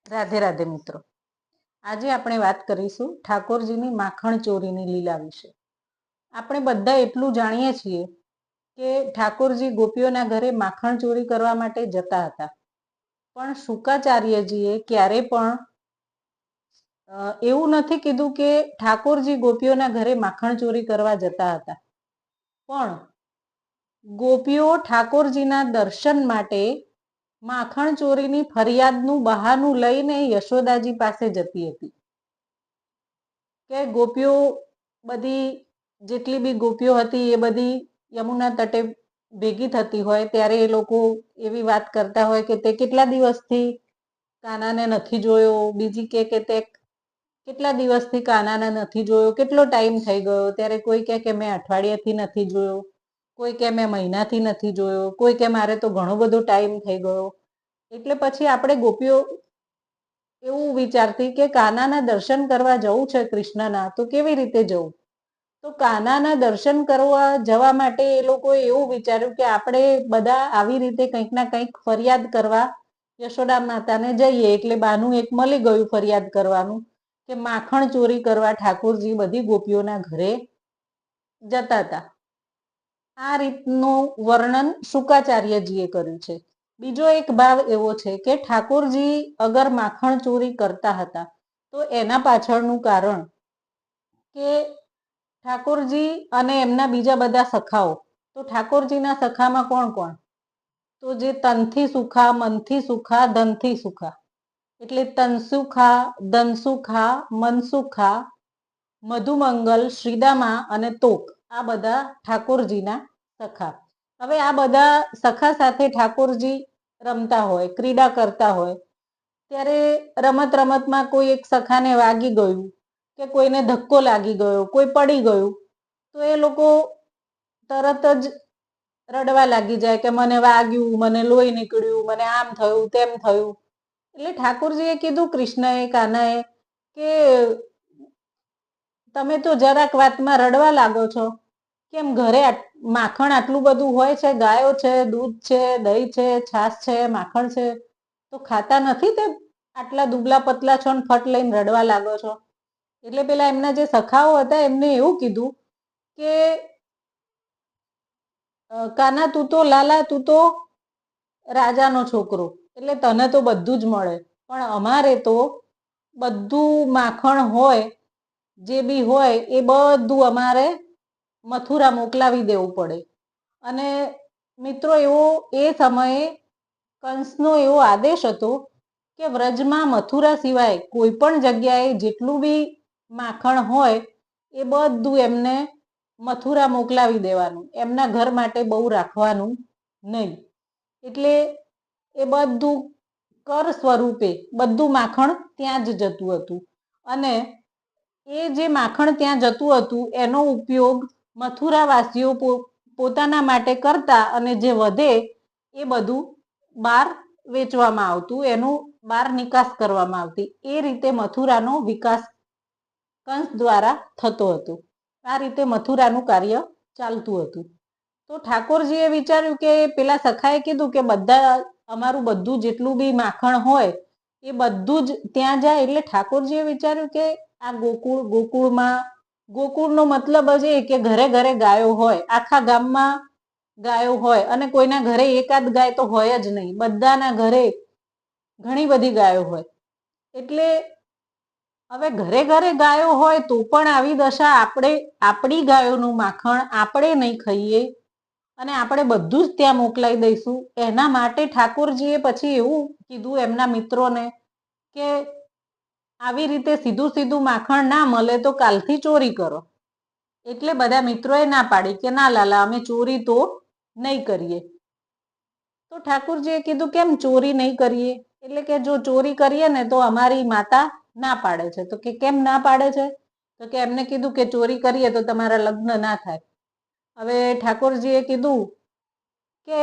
રાધે રાધે મિત્રો, આજે આપણે વાત કરીશું ઠાકોરજીની માખણ ચોરીની લીલા વિશે। આપણે બધા એટલું જાણીએ છીએ કે ઠાકોરજી ગોપીઓના ઘરે માખણ ચોરી કરવા માટે જતા હતા, પણ શુકાચાર્યજીએ ક્યારે પણ એવું નથી કીધું કે ઠાકોરજી ગોપીઓના ઘરે માખણ ચોરી કરવા જતા હતા, પણ ગોપીઓ ઠાકોરજીના દર્શન માટે માખણ ચોરીની ફરિયાદનું બહાનું લઈને યશોદાજી પાસે જતી હતી કે ગોપીઓ બધી જેટલી બી ગોપીઓ હતી એ બધી યમુના તટે ભેગી થતી હોય ત્યારે એ લોકો એવી વાત કરતા હોય કે તે કેટલા દિવસથી કાનાને નથી જોયો, બીજી કે તે કેટલા દિવસથી કાનાને નથી જોયો, કેટલો ટાઈમ થઈ ગયો, ત્યારે કોઈ કે મેં અઠવાડિયાથી નથી જોયો, કોઈ કે મેં મહિનાથી નથી જોયો, કોઈ કે મારે તો ઘણો બધો ટાઈમ થઈ ગયો। એટલે પછી આપણે ગોપીઓ એવું વિચારતી કે કાનાના દર્શન કરવા જવું છે કૃષ્ણના, તો કેવી રીતે જવું? તો કાનાના દર્શન કરવા જવા માટે એ લોકોએ એવું વિચાર્યું કે આપણે બધા આવી રીતે કંઈક ના કંઈક ફરિયાદ કરવા યશોદા માતાને જઈએ, એટલે બાનું એક મળી ગયું ફરિયાદ કરવાનું કે માખણ ચોરી કરવા ઠાકોરજી બધી ગોપીઓના ઘરે જતા હતા। આ રીતનું વર્ણન શુકાચાર્યજીએ કર્યું છે। બીજો એક ભાવ એવો છે કે ઠાકોરજી અગર માખણ ચોરી કરતા હતા તો એના પાછળનું કારણ કે ઠાકોરજી અને એમના બીજા બધા સખાઓ, તો ઠાકોરજીના સખામાં કોણ કોણ? તો જે તનથી સુખા, મનથી સુખા, ધનથી સુખા, એટલે તનસુખા, ધનસુખા, મનસુખા, મધુમંગલ, શ્રીદામા અને તોક, આ બધા ઠાકોરજીના સખા। હવે આ બધા સખા સાથે ઠાકોરજી રમતા હોય, ક્રીડા કરતા હોય, ત્યારે રમત રમતમાં કોઈ એક સખાને વાગી ગયું કે કોઈને ધક્કો લાગી ગયો, કોઈ પડી ગયું, તો એ લોકો તરત જ રડવા લાગી જાય કે મને વાગ્યું, મને લોહી નીકળ્યું, મને આમ થયું, તેમ થયું। એટલે ઠાકોરજીએ કીધું કૃષ્ણએ, કાનાએ કે તમે તો જરાક વાતમાં રડવા લાગો છો, કેમ ઘરે માખણ આટલું બધું હોય છે, ગાયો છે, દૂધ છે, દહીં છે, છાશ છે, માખણ છે, તો ખાતા નથી તે આટલા દુબલા પતલા છો ને ફટ લઈને રડવા લાગો છો? એટલે પેલા એમના જે સખાઓ હતા એમને એવું કીધું કે કાના તું તો લાલા, તું તો રાજાનો છોકરો, એટલે તને તો બધું જ મળે, પણ અમારે તો બધું માખણ હોય, જે બી હોય એ બધું અમારે મથુરા મોકલાવી દેવું પડે। અને મિત્રો એવો એ સમયે કંસનો એવો આદેશ હતો કે વ્રજમાં મથુરા સિવાય કોઈ પણ જગ્યાએ જેટલું બી માખણ હોય એ બધું એમને મથુરા મોકલાવી દેવાનું, એમના ઘર માટે બહુ રાખવાનું નહીં। એટલે એ બધું કર સ્વરૂપે બધું માખણ ત્યાં જ જતું હતું, અને એ જે માખણ ત્યાં જતું હતું એનો ઉપયોગ મથુરાવાસીઓ પોતાના માટે કરતા, અને જે વધે એ બધું બહાર વેચવામાં આવતું, એનું બહાર નિકાસ કરવામાં આવતી। એ રીતે મથુરાનો વિકાસ કંસ દ્વારા થતો હતો। આ રીતે મથુરાનું કાર્ય ચાલતું હતું। તો ઠાકોરજીએ વિચાર્યું કે પેલા સખાએ કીધું કે બધા અમારું બધું જેટલું બી માખણ હોય એ બધું જ ત્યાં જાય, એટલે ઠાકોરજીએ વિચાર્યું કે આ ગોકુળમાં, ગોકુળનો મતલબ જ એ કે ઘરે ઘરે ગાયો હોય, આખા ગામમાં ગાયો હોય, અને કોઈના ઘરે એકાદ ગાય તો હોય જ નહીં, બધાના ઘરે ઘણી બધી ગાયો હોય। એટલે હવે ઘરે ઘરે ગાયો હોય તો પણ આવી દશા, આપણે આપણી ગાયોનું માખણ આપણે નહીં ખાઈએ અને આપણે બધું જ ત્યાં મોકલાઈ દઈશું, એના માટે ઠાકોરજીએ પછી એવું કીધું એમના મિત્રોને કે આવી રીતે સીધું સીધું માખણ ના મળે તો કાલથી ચોરી કરો। એટલે બધા મિત્રોએ ના પાડી કે ના લાલા, અમે ચોરી તો નહીં કરીએ। તો ઠાકોરજીએ કીધું કેમ ચોરી નહીં કરીએ? એટલે કે જો ચોરી કરીએ ને તો અમારી માતા ના પાડે છે। તો કે કેમ ના પાડે છે? તો કે એમને કીધું કે ચોરી કરીએ તો તમારા લગ્ન ના થાય। હવે ઠાકોરજીએ કીધું કે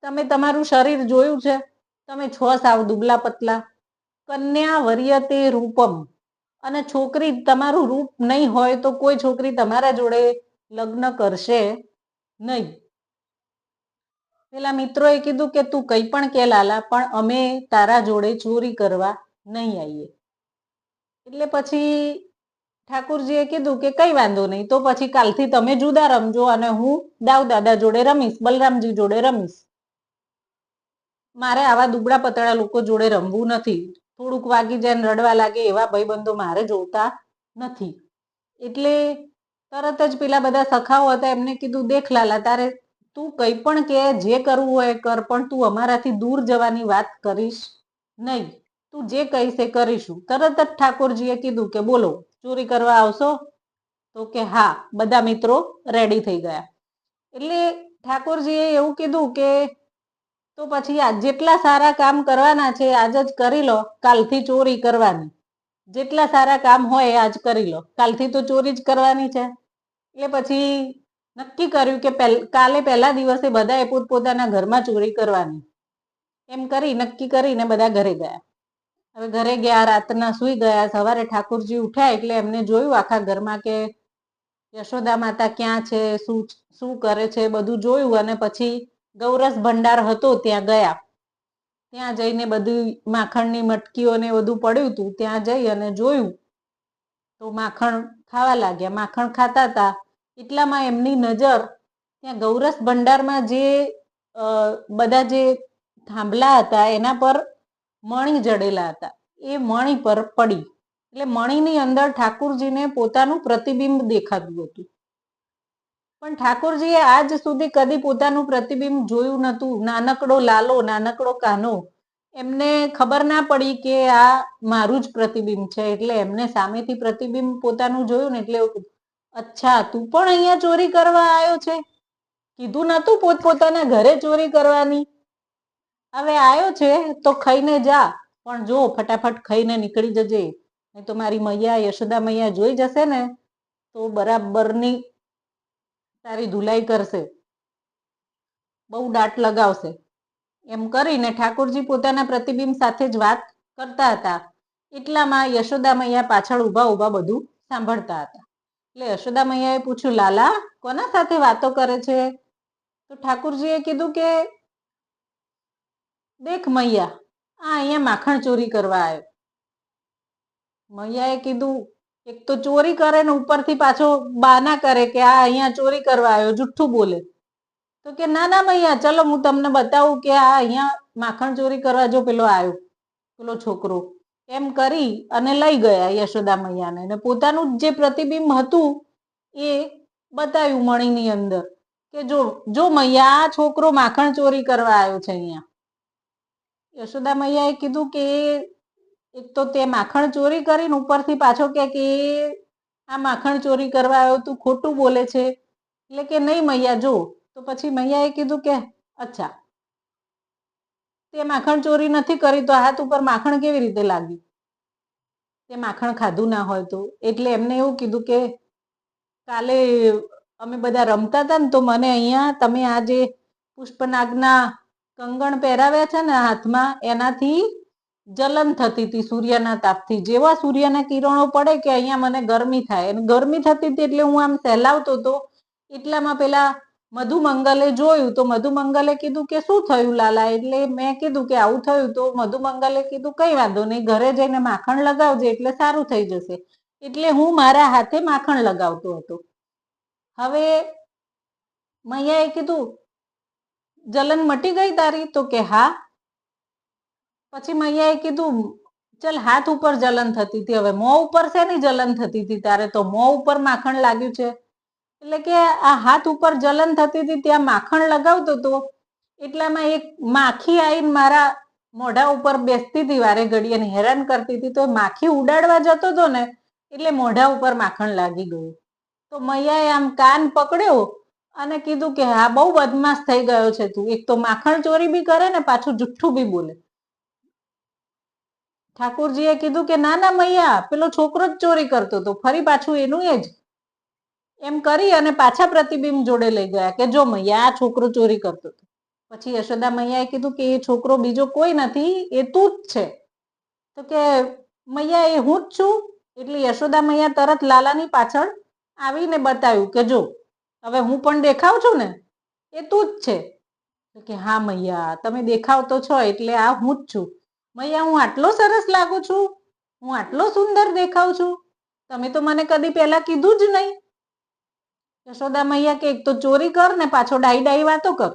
તમે તમારું શરીર જોયું છે, તમે છો સાવ દુબલા પતલા, કન્યા વર્યતે રૂપમ, અને છોકરી તમારું રૂપ નહીં હોય તો કોઈ છોકરી તમારા જોડે લગ્ન કરશે નહીં। પેલા મિત્રોએ કીધું કે તું કંઈ પણ કે લાલા, પણ અમે તારા જોડે ચોરી કરવા નહીં આવીએ. એટલે પછી ઠાકુરજીએ કીધું કે કઈ વાંધો નહીં, તો પછી કાલથી તમે જુદા રમજો અને હું દાઉ દાદા જોડે રમીશ, બલરામજી જોડે રમીશ. મારે આવા દુબળા પતળા લોકો જોડે રમવું નથી. થોડુંક વાગી જાય ને રડવા લાગે એવા ભાઈબંધો મારે જોતા નથી. એટલે તરત જ પેલા બધા સખાઓ હતા એમને કીધું, દેખ લાલા, તારે તું કંઈ પણ કે, જે કરવું હોય કર, પણ તું અમારાથી દૂર જવાની વાત કરીશ નહીં. તું જે કહીશ એ કરીશું. તરત જ ઠાકોરજીએ કીધું કે બોલો, ચોરી કરવા આવશો? તો કે હા. બધા મિત્રો રેડી થઈ ગયા. એટલે ઠાકોરજીએ એવું કીધું કે તો પછી આ જેટલા સારા કામ કરવાના છે આજ જ કરી લો, કાલથી ચોરી કરવાની. જેટલા સારા કામ હોય આજ કરી લો, કાલથી તો ચોરી જ કરવાની છે. એટલે પછી નક્કી કર્યું કે કાલે પહેલા દિવસે બધાએ પોતપોતાના ઘરમાં ચોરી કરવાની. એમ કરી નક્કી કરીને બધા ઘરે ગયા. હવે ઘરે ગયા, રાતના સુઈ ગયા. સવારે ઠાકોરજી ઉઠ્યા એટલે એમને જોયું આખા ઘરમાં કે યશોદા માતા ક્યાં છે, શું કરે છે, બધું જોયું. અને પછી ગૌરસ ભંડાર હતો ત્યાં ગયા. ત્યાં જઈને બધી માખણની મટકીઓ ને બધું પડ્યું હતું, ત્યાં જઈ અને જોયું તો માખણ ખાવા લાગ્યા. માખણ ખાતા હતા એટલામાં એમની નજર ત્યાં ગૌરસ ભંડારમાં જે બધા જે થાંભલા હતા એના પર મણી જડેલા હતા. એ મણી પર પડી. એટલે મણીની અંદર ઠાકુરજીને પોતાનું પ્રતિબિંબ દેખાતું હતું. પણ ઠાકોરજીએ આજ સુધી કદી પોતાનું પ્રતિબિંબ જોયું નહોતું. નાનકડો લાલો, નાનકડો કાનો, એમને ખબર ના પડી કે આ મારું જ પ્રતિબિંબ છે. એટલે એમને સામેથી પ્રતિબિંબ પોતાનું જોયું ને એટલે એવું, અચ્છા, તું પણ અહીંયા ચોરી કરવા આવ્યો છે? કીધું નતું પોતપોતાના ઘરે ચોરી કરવાની? હવે આવ્યો છે તો ખાઈને જા, પણ જો ફટાફટ ખાઈને નીકળી જજે, નહીં તો મારી મૈયા યશોદા મૈયા જોઈ જશે ને તો બરાબરની તારી ધુલાઈ કરશે, બહુ દાટ લગાવશે. એમ કરીને ઠાકોરજી પોતાના પ્રતિબિંબ સાથે જ વાત કરતા હતા. એટલામાં યશોદા મૈયા પાછળ ઊભા ઊભા બધું સાંભળતા હતા. એટલે યશોદા મૈયાએ પૂછ્યું, લાલા, કોના સાથે વાતો કરે છે? તો ઠાકોરજીએ કીધું કે દેખ મૈયા, આ અહીંયા માખણ ચોરી કરવા આવ્યો. મૈયાએ કીધું, એક તો ચોરી કરે ને ઉપરથી પાછો બાના કરે કે આ અહીંયા ચોરી કરવા આવ્યો, જુઠ્ઠું બોલે. તો કે ના ના મૈયા, ચલો હું તમને બતાવું કે આ અહીંયા માખણ ચોરી કરવા જો પેલો આવ્યો, પેલો છોકરો. એમ કરી અને લઈ ગયા યશોદા મૈયાને. અને પોતાનું જે પ્રતિબિંબ હતું એ બતાવ્યું મણીની અંદર કે જો મૈયા, આ છોકરો માખણ ચોરી કરવા આવ્યો છે અહીંયા. યશોદા મૈયાએ કીધું કે એક તો તે માખણ ચોરી કરીને ઉપરથી પાછો કે આ માખણ ચોરી કરવા આવ્યો, તું ખોટું બોલે છે. એટલે કે નહીં મૈયા, જો. તો પછી મૈયાએ કીધું કે અચ્છા, તે માખણ ચોરી નથી કરી તો હાથ ઉપર માખણ કેવી રીતે લાગ્યું? તે માખણ ખાધું ના હોય તો. એટલે એમને એવું કીધું કે કાલે અમે બધા રમતા હતા ને તો મને અહીંયા તમે આ જે પુષ્પનાગના કંગણ પહેરાવ્યા છે ને હાથમાં, એનાથી જલન થતી હતી સૂર્યના તાપથી. જેવા સૂર્યના કિરણો પડે કે અહીંયા મને ગરમી થાય. અને ગરમી થતી હતી એટલે હું આમ સહેલાવતો હતો. એટલામાં પેલા મધુમંગલે જોયું તો મધુમંગલે કીધું કે શું થયું લાલા? એટલે મેં કીધું કે આવું થયું. તો મધુમંગલે કીધું કઈ વાંધો નહીં, ઘરે જઈને માખણ લગાવજે એટલે સારું થઈ જશે. એટલે હું મારા હાથે માખણ લગાવતો હતો. હવે મૈયાએ કીધું, જલન મટી ગઈ તારી? તો કે હા. પછી મૈયાએ કીધું, ચલ, હાથ ઉપર જલન થતી હતી, હવે મોં ઉપર શેની જલન થતી હતી તારે? તો મોં ઉપર માખણ લાગ્યું છે. એટલે કે આ હાથ ઉપર જલન થતી હતી ત્યાં માખણ લગાવતો હતો એટલામાં એક માખી આવીને મારા મોઢા ઉપર બેસતી હતી વારે ઘડીએ અને હેરાન કરતી હતી. તો માખી ઉડાડવા જતો હતો ને એટલે મોઢા ઉપર માખણ લાગી ગયું. તો મૈયાએ આમ કાન પકડ્યો અને કીધું કે હા, બહુ બદમાશ થઈ ગયો છે તું. એક તો માખણ ચોરી બી કરે ને પાછું જુઠ્ઠું બી બોલે. ઠાકોરજીએ કીધું કે ના ના મૈયા, પેલો છોકરો જ ચોરી કરતો હતો, ફરી પાછું એનું એ જ. એમ કરી અને પાછા પ્રતિબિંબ જોડે લઈ ગયા કે જો મૈયા, આ છોકરો ચોરી કરતો હતો. પછી યશોદા મૈયાએ કીધું કે એ છોકરો બીજો કોઈ નથી, એ તું જ છે. તો કે મૈયા, એ હું જ છું? એટલે યશોદા મૈયા તરત લાલાની પાછળ આવીને બતાવ્યું કે જો, હવે હું પણ દેખાવ છું ને, એ તું જ છે. કે હા મૈયા, તમે દેખાવ તો છો એટલે આ હું જ છું. મૈયા, હું આટલો સરસ લાગુ છું, હું આટલો સુંદર દેખાવ છું, તમે તો મને કદી પહેલા કીધું જ નહીં. યશોદા મૈયા કે એક તો ચોરી કર ને પાછો ડાઈ ડાઈ વાતો કર.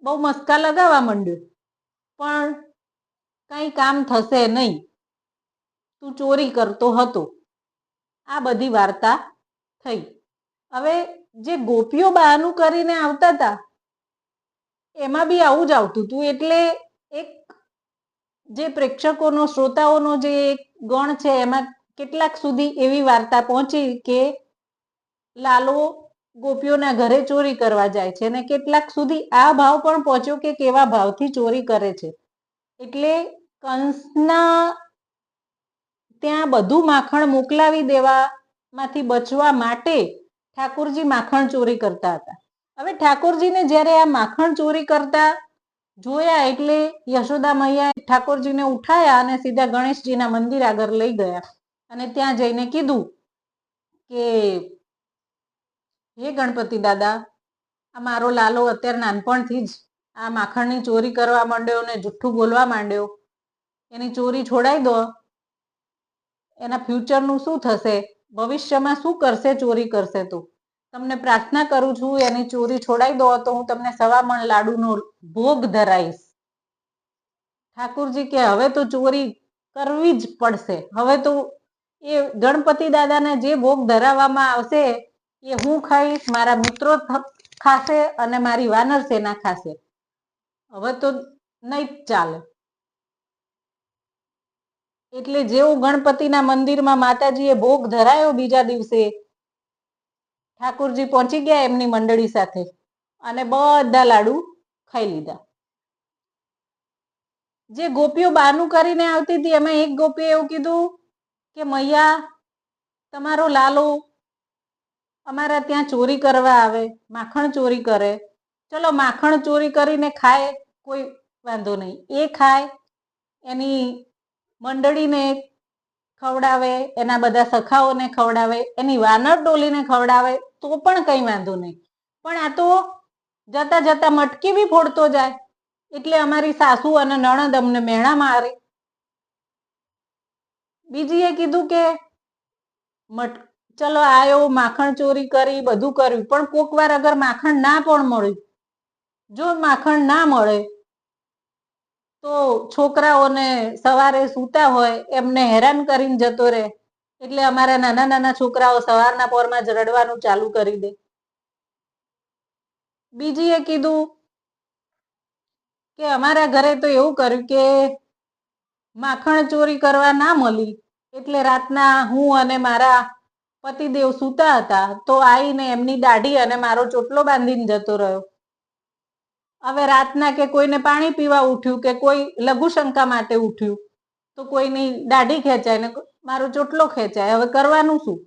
બહુ મસ્કા લગાવવા માંડ્યો, પણ કઈ કામ થશે નહીં, તું ચોરી કરતો હતો. આ બધી વાર્તા થઈ. હવે જે ગોપીઓ બહાનું કરીને આવતા હતા એમાં બી આવું જ આવતું હતું. એટલે એક જે પ્રેક્ષકોનો, શ્રોતાઓનો જે એક ગણ છે એમાં કેટલાક સુધી એવી વાર્તા પહોંચી કે લાલો ગોપીઓના ઘરે ચોરી કરવા જાય છે, અને કેટલાક સુધી આ ભાવ પણ પહોંચ્યો કે કેવા ભાવથી ચોરી કરે છે. એટલે કંસના ત્યાં બધું માખણ મોકલાવી દેવામાંથી બચવા માટે ઠાકોરજી માખણ ચોરી કરતા હતા. હવે ઠાકોરજીને જ્યારે આ માખણ ચોરી કરતા જોયા એટલે યશોદા મૈયાએ ઠાકોરજીને ઉઠાયા અને સીધા ગણેશજીના મંદિર આગળ લઈ ગયા અને ત્યાં જઈને કીધું કે હે ગણપતિ દાદા, આ મારો લાલો અત્યારે નાનપણથી જ આ માખણની ચોરી કરવા માંડ્યો ને જુઠ્ઠું બોલવા માંડ્યો. એની ચોરી છોડાઈ દો. એના ફ્યુચરનું શું થશે, ભવિષ્યમાં શું કરશે ચોરી કરશે તો. તમને પ્રાર્થના કરું છું એની ચોરી છોડાઈ દો તો હું તમને 1.25 મણ લાડુનો ભોગ ધરાઈશ. ઠાકોરજી કે હવે તો ચોરી કરવી જ પડશે. હવે તો એ ગણપતિ દાદાને જે ભોગ ધરાવવામાં આવશે એ હું ખાઈશ, મારા મિત્રો ખાશે અને મારી વાનર સેના ખાશે. હવે તો નહીં જ ચાલે. એટલે જેવું ગણપતિના મંદિરમાં માતાજીએ ભોગ ધરાયો બીજા દિવસે ઠાકોરજી પહોંચી ગયા એમની મંડળી સાથે અને બધા લાડુ ખાઈ લીધા. જે ગોપીઓ બાનું કરીને આવતી હતી એમાં એક ગોપીએ એવું કીધું કે મૈયા, તમારો લાલો અમારા ત્યાં ચોરી કરવા આવે, માખણ ચોરી કરે. ચલો માખણ ચોરી કરીને ખાય, કોઈ વાંધો નહીં, એ ખાય, એની મંડળીને ખવડાવે, એના બધા સખાઓને ખવડાવે, એની વાનર ટોલીને ખવડાવે તો પણ કંઈ વાંધો નહીં. પણ આ તો જતા જતા મટકી બી ફોડતો જાય એટલે અમારી સાસુ અને નણંદ અમને મેણા મારે. બીજીએ કીધું કે ચલો આયો, માખણ ચોરી કરી, બધું કર્યું, પણ કોક વાર અગર માખણ ના પણ મળ્યું, જો માખણ ના મળે તો છોકરાઓને સવારે સૂતા હોય એમને હેરાન કરીને જતો રહે. એટલે અમારા નાના નાના છોકરાઓ સવારના પોરમાં જ રડવાનું ચાલુ કરી દે. બીજીએ કીધું કે અમારા ઘરે તો એવું કર્યું કે માખણ ચોરી કરવા ના મળી એટલે રાતના હું અને મારા પતિદેવ સૂતા હતા તો આવીને એમની દાઢી અને મારો ચોટલો બાંધીને જતો રહ્યો. હવે રાતના કે કોઈને પાણી પીવા ઉઠ્યું કે કોઈ લઘુશંકા માટે ઉઠ્યું તો કોઈની દાઢી ખેંચાય ને મારો ચોટલો ખેંચાય. હવે કરવાનું શું?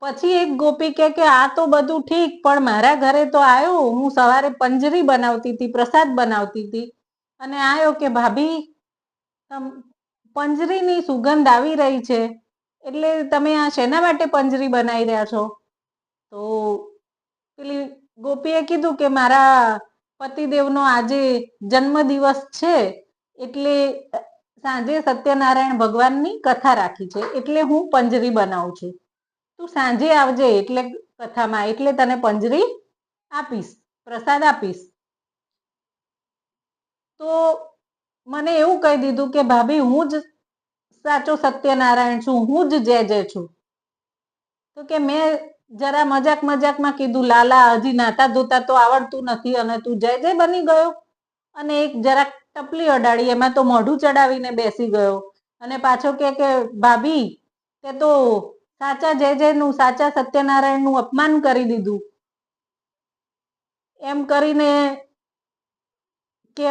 પછી એક ગોપી કે આ તો બધું ઠીક, પણ મારા ઘરે તો આવ્યો, હું સવારે પંજરી બનાવતી હતી, પ્રસાદ બનાવતી હતી અને આવ્યો કે ભાભી પંજરીની સુગંધ આવી રહી છે, એટલે તમે આ શેના માટે પંજરી બનાવી રહ્યા છો? તો પેલી ગોપીએ કીધું કે મારા પતિદેવનો આજે જન્મદિવસ છે એટલે સાંજે સત્યનારાયણ ભગવાનની કથા રાખી છે એટલે હું પંજરી બનાવું છું. તું સાંજે આવજે એટલે કથામાં, એટલે તને પંજરી આપીશ, પ્રસાદ આપીશ. તો મને એવું કહી દીધું કે ભાભી હું જ સાચો સત્યનારાયણ છું, હું જ જય છું. તો કે મેં જરા મજાક મજાકમાં કીધું લાલા હજી નાતા ધોતા તો આવડતું નથી અને તું જય બની ગયો. અને એક જરાક ટપલી અડાડી એમાં તો મોઢું ચડાવીને બેસી ગયો અને પાછો કે ભાભી તે તો સાચા જયનું, સાચા સત્યનારાયણનું અપમાન કરી દીધું. એમ કરીને કે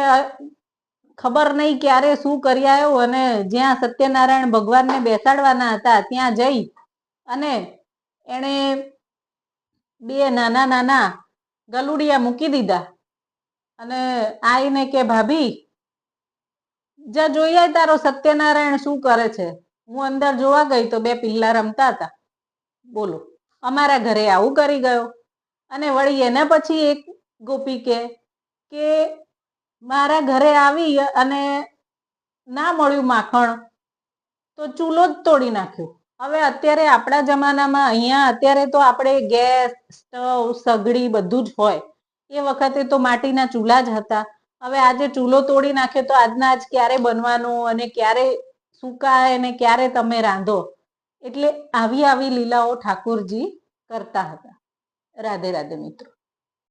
ખબર નહીં ક્યારે શું કરી આવ્યો અને જ્યાં સત્યનારાયણ ભગવાનને બેસાડવાના હતા ત્યાં જઈ અને એણે 2 નાના નાના ગલુડિયા મૂકી દીધા અને આઈને કે ભાભી જા જોઈએ તારો સત્યનારાયણ શું કરે છે. હું અંદર જોવા ગઈ તો 2 પિલ્લા રમતા હતા. બોલો, અમારા ઘરે આવું કરી ગયો. અને વળી એના પછી એક ગોપી કે મારા ઘરે આવી અને ના મળ્યું માખણ તો ચૂલો જ તોડી નાખ્યો. હવે અત્યારે આપણા જમાનામાં અહીંયા અત્યારે તો આપણે ગેસ, સ્ટવ, સગડી બધું જ હોય. એ વખતે તો માટીના ચૂલા જ હતા. હવે આજે ચૂલો તોડી નાખ્યો તો આજના આજ ક્યારે બનવાનું અને ક્યારે સુકાય અને ક્યારે તમે રાંધો. એટલે આવી લીલાઓ ઠાકોરજી કરતા હતા. રાધે રાધે મિત્રો.